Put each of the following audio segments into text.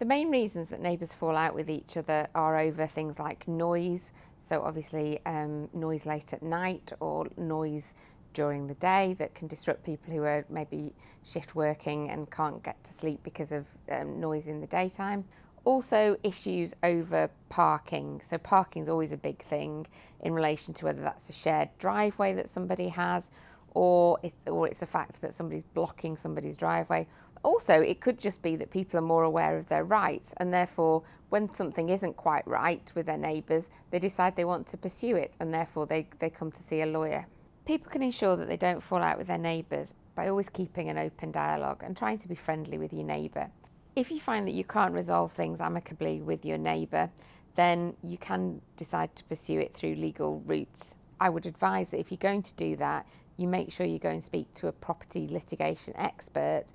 The main reasons that neighbours fall out with each other are over things like noise, so obviously noise late at night or noise during the day that can disrupt people who are maybe shift working and can't get to sleep because of noise in the daytime. Also issues over parking. So parking is always a big thing in relation to whether that's a shared driveway that somebody has or it's a fact that somebody's blocking somebody's driveway. Also, it could just be that people are more aware of their rights and therefore when something isn't quite right with their neighbours, they decide they want to pursue it and therefore they come to see a lawyer. People can ensure that they don't fall out with their neighbours by always keeping an open dialogue and trying to be friendly with your neighbour. If you find that you can't resolve things amicably with your neighbour, then you can decide to pursue it through legal routes. I would advise that if you're going to do that, you make sure you go and speak to a property litigation expert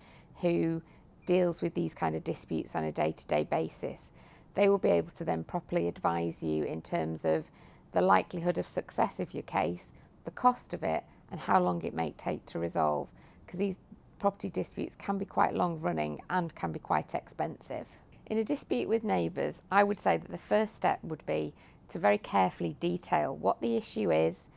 who deals with these kind of disputes on a day-to-day basis. They will be able to then properly advise you in terms of the likelihood of success of your case, the cost of it, and how long it may take to resolve, because these property disputes can be quite long running and can be quite expensive. In a dispute with neighbours, I would say that the first step would be to very carefully detail what the issue is.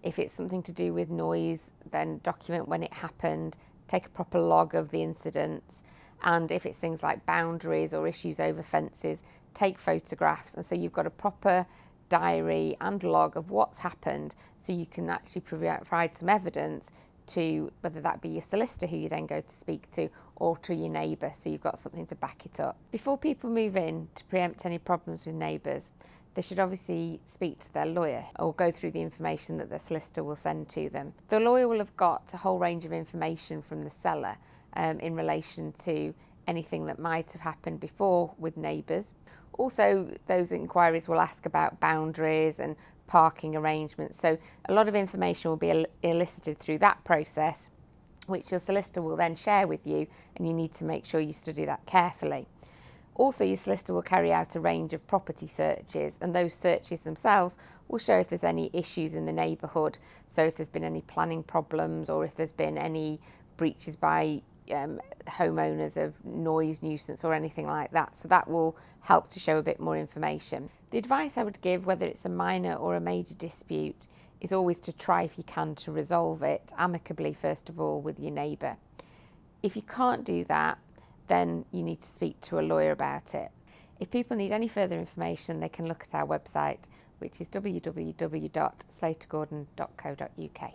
If it's something to do with noise, then document when it happened, take a proper log of the incidents, and if it's things like boundaries or issues over fences, take photographs, and so you've got a proper diary and log of what's happened so you can actually provide some evidence to whether that be your solicitor who you then go to speak to or to your neighbour, so you've got something to back it up. Before people move in to preempt any problems with neighbours, they should obviously speak to their lawyer or go through the information that the solicitor will send to them. The lawyer will have got a whole range of information from the seller in relation to anything that might have happened before with neighbours. Also, those inquiries will ask about boundaries and parking arrangements. So a lot of information will be elicited through that process, which your solicitor will then share with you, and you need to make sure you study that carefully. Also, your solicitor will carry out a range of property searches, and those searches themselves will show if there's any issues in the neighbourhood. So if there's been any planning problems or if there's been any breaches by homeowners of noise, nuisance or anything like that. So that will help to show a bit more information. The advice I would give, whether it's a minor or a major dispute, is always to try if you can to resolve it amicably first of all with your neighbour. If you can't do that, then you need to speak to a lawyer about it. If people need any further information, they can look at our website, which is www.slatergordon.co.uk.